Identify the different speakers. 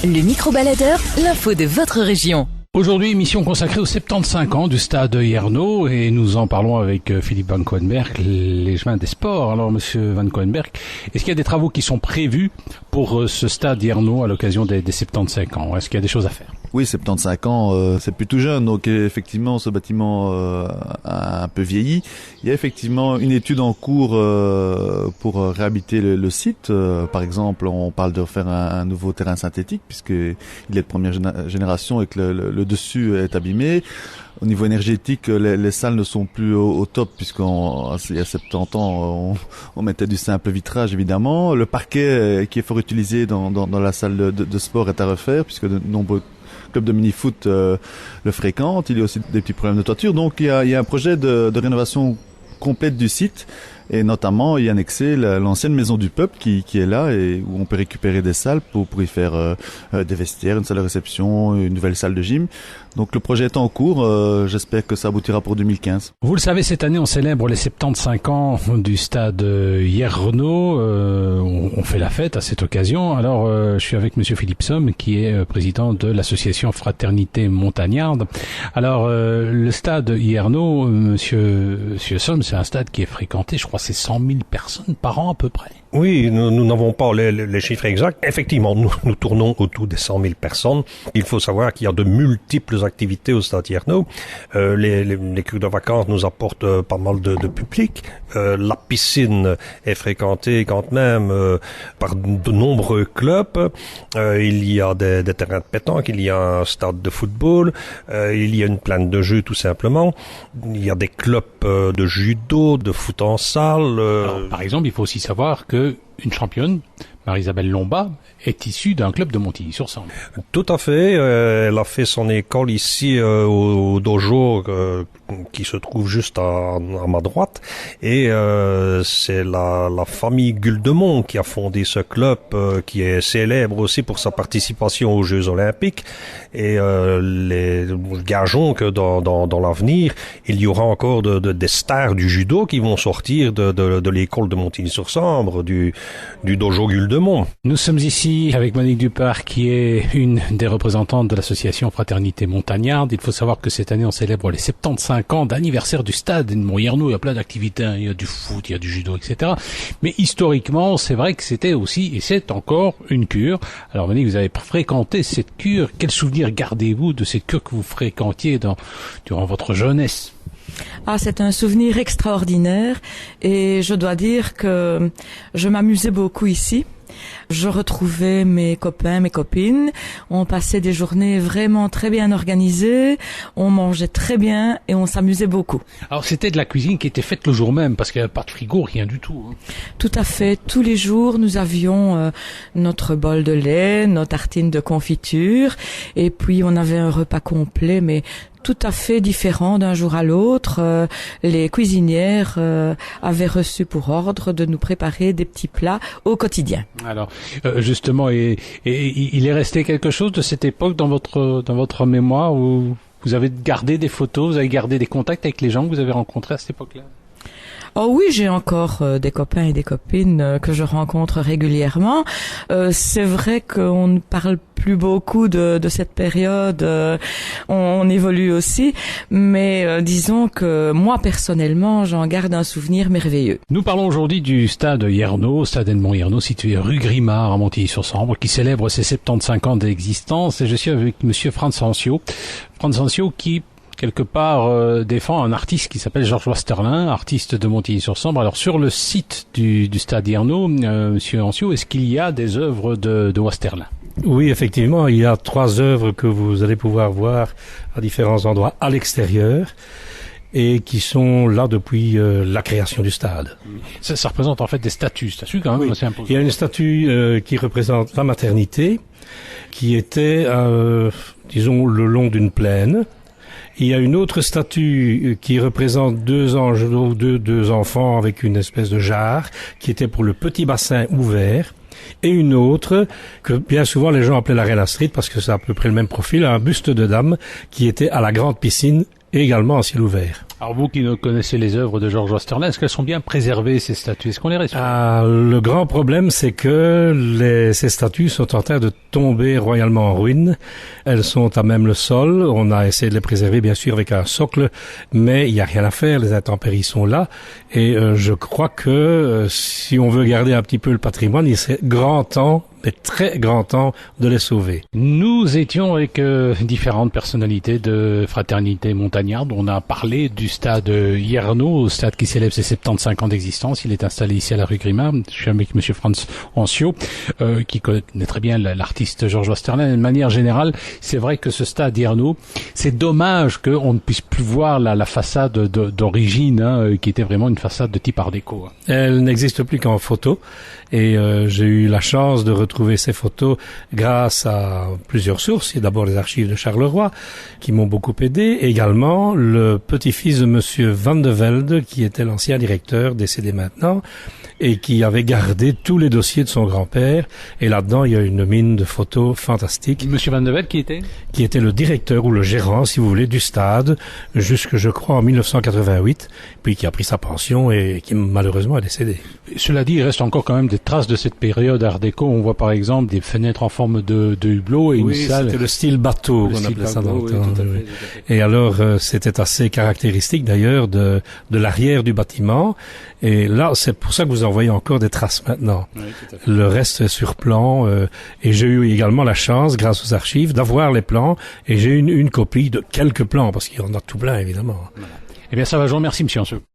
Speaker 1: Le micro-baladeur, l'info de votre région.
Speaker 2: Aujourd'hui, émission consacrée aux 75 ans du stade Yerno et nous en parlons avec Philippe Van Coenberg, les chemins des sports. Alors, monsieur Van Coenberg, est-ce qu'il y a des travaux qui sont prévus pour ce stade Yerno à l'occasion des 75 ans? Est-ce qu'il y a des choses à faire?
Speaker 3: Oui, 75 ans, c'est plutôt jeune, donc effectivement, ce bâtiment a un peu vieilli. Il y a effectivement une étude en cours pour réhabiliter le site. Par exemple, on parle de refaire un nouveau terrain synthétique, puisqu'il est de première génération et que le dessus est abîmé. Au niveau énergétique, les salles ne sont plus au top, il y a 70 ans, on mettait du simple vitrage, évidemment. Le parquet qui est fort utilisé dans la salle de sport est à refaire, puisque de nombreux club de mini-foot le fréquente. Il y a aussi des petits problèmes de toiture. Donc il y a un projet de rénovation complète du site et notamment y annexer l'ancienne maison du peuple qui est là et où on peut récupérer des salles pour y faire des vestiaires, une salle de réception, une nouvelle salle de gym. Donc le projet est en cours, j'espère que ça aboutira pour 2015.
Speaker 2: Vous le savez, cette année on célèbre les 75 ans du stade Yerno, on fait la fête à cette occasion. Alors je suis avec monsieur Philippe Somme qui est président de l'association Fraternité Montagnarde. Alors le stade Yerno, monsieur Somme, c'est un stade qui est fréquenté, je crois c'est 100 000 personnes par an à peu près.
Speaker 4: Oui, nous n'avons pas les chiffres exacts. Effectivement, nous tournons autour des 100 000 personnes. Il faut savoir qu'il y a de multiples activités au stade Yerno. Les cures de vacances nous apportent pas mal de public. La piscine est fréquentée quand même par de nombreux clubs. Il y a des terrains de pétanque, il y a un stade de football, il y a une plaine de jeu tout simplement. Il y a des clubs de judo, de foot en salle.
Speaker 2: Alors, par exemple, il faut aussi savoir que une championne, Marie-Isabelle Lomba, est issue d'un club de Montigny-sur-Sambre.
Speaker 4: Tout à fait. Elle a fait son école ici au dojo qui se trouve juste à ma droite. Et c'est la famille Guldemont qui a fondé ce club qui est célèbre aussi pour sa participation aux Jeux Olympiques. Et gageons que dans l'avenir, il y aura encore des stars du judo qui vont sortir de l'école de Montigny-sur-Sambre, du dojo Guldemont.
Speaker 2: Nous sommes ici avec Monique Dupart qui est une des représentantes de l'association Fraternité Montagnarde. Il faut savoir que cette année on célèbre les 75 ans d'anniversaire du stade. Bon, Yerno, il y a plein d'activités, il y a du foot, il y a du judo, etc. Mais historiquement, c'est vrai que c'était aussi, et c'est encore, une cure. Alors Monique, vous avez fréquenté cette cure. Quel souvenir gardez-vous de cette cure que vous fréquentiez durant votre jeunesse?
Speaker 5: Ah, c'est un souvenir extraordinaire et je dois dire que je m'amusais beaucoup ici. Je retrouvais mes copains, mes copines. On passait des journées vraiment très bien organisées. On mangeait très bien et on s'amusait beaucoup.
Speaker 2: Alors c'était de la cuisine qui était faite le jour même parce qu'il n'y avait pas de frigo, rien du tout. Hein.
Speaker 5: Tout à fait. Tous les jours, nous avions notre bol de lait, nos tartines de confiture et puis on avait un repas complet, mais tout à fait différent d'un jour à l'autre. Les cuisinières avaient reçu pour ordre de nous préparer des petits plats au quotidien.
Speaker 2: Alors, justement, et il est resté quelque chose de cette époque dans votre mémoire où vous avez gardé des photos, vous avez gardé des contacts avec les gens que vous avez rencontrés à cette époque-là?
Speaker 5: Oh oui, j'ai encore des copains et des copines que je rencontre régulièrement. C'est vrai qu'on ne parle plus beaucoup de cette période. On évolue aussi, mais disons que moi personnellement, j'en garde un souvenir merveilleux.
Speaker 2: Nous parlons aujourd'hui du stade Yerno, stade Edmond Yerno, situé rue Grimard à Montigny-sur-Sambre, qui célèbre ses 75 ans d'existence. Et je suis avec monsieur Franz Ancio. Franz Ancio qui quelque part défend un artiste qui s'appelle Georges Wasterlin, artiste de Montigny-sur-Sambre. Alors sur le site du stade Yerno, monsieur Ancio, est-ce qu'il y a des œuvres de Wasterlin?
Speaker 4: Oui, effectivement, il y a 3 œuvres que vous allez pouvoir voir à différents endroits à l'extérieur et qui sont là depuis la création du stade.
Speaker 2: Ça représente en fait des statues quand même assez imposants.
Speaker 4: Il y a une statue qui représente la maternité, qui était, disons, le long d'une plaine. Il y a une autre statue qui représente deux enfants avec une espèce de jarre, qui était pour le petit bassin ouvert. Et une autre, que bien souvent les gens appelaient la Reine Astrid, parce que c'est à peu près le même profil, un buste de dame qui était à la grande piscine et également en ciel ouvert.
Speaker 2: Alors vous qui connaissez les œuvres de George Westerlin, est-ce qu'elles sont bien préservées, ces statues? Est-ce qu'on les restaure?
Speaker 4: Le grand problème, c'est que ces statues sont en train de tomber royalement en ruine. Elles sont à même le sol. On a essayé de les préserver, bien sûr, avec un socle, mais il n'y a rien à faire. Les intempéries sont là. Et je crois que si on veut garder un petit peu le patrimoine, il serait grand temps, mais très grand temps, de les sauver.
Speaker 2: Nous étions avec différentes personnalités de Fraternité Montagnarde. On a parlé du stade Hiernaut, au stade qui célèbre ses 75 ans d'existence. Il est installé ici à la rue Grimard. Je suis avec monsieur Franz Ancio, qui connaît très bien l'artiste George Westerlin. De manière générale, c'est vrai que ce stade Hiernaut, c'est dommage qu'on ne puisse plus voir la façade d'origine, qui était vraiment une façade de type art déco.
Speaker 4: Elle n'existe plus qu'en photo. Et j'ai eu la chance de retrouver ces photos grâce à plusieurs sources. Il y a d'abord les archives de Charleroi qui m'ont beaucoup aidé. Également le petit-fils de monsieur Van de Velde, qui était l'ancien directeur, décédé maintenant, et qui avait gardé tous les dossiers de son grand-père. Et là-dedans, il y a une mine de photos fantastique.
Speaker 2: Monsieur Van de Velde qui était
Speaker 4: le directeur ou le gérant, si vous voulez, du stade, jusque, je crois, en 1988, puis qui a pris sa pension et qui malheureusement est décédé.
Speaker 2: Cela dit, il reste encore quand même des traces de cette période art déco. On voit par exemple des fenêtres en forme de hublot et une salle.
Speaker 4: C'était le style bateau, qu'on appelait ça dans le temps. Tout à fait. Et alors, c'était assez caractéristique d'ailleurs de l'arrière du bâtiment. Et là, c'est pour ça que vous en voyez encore des traces maintenant. Oui, tout à fait. Le reste est sur plan. Et j'ai eu également la chance, grâce aux archives, d'avoir les plans. Et j'ai une copie de quelques plans, parce qu'il y en a tout plein, évidemment.
Speaker 2: Voilà. Eh bien, ça va, je vous remercie, monsieur Ancio.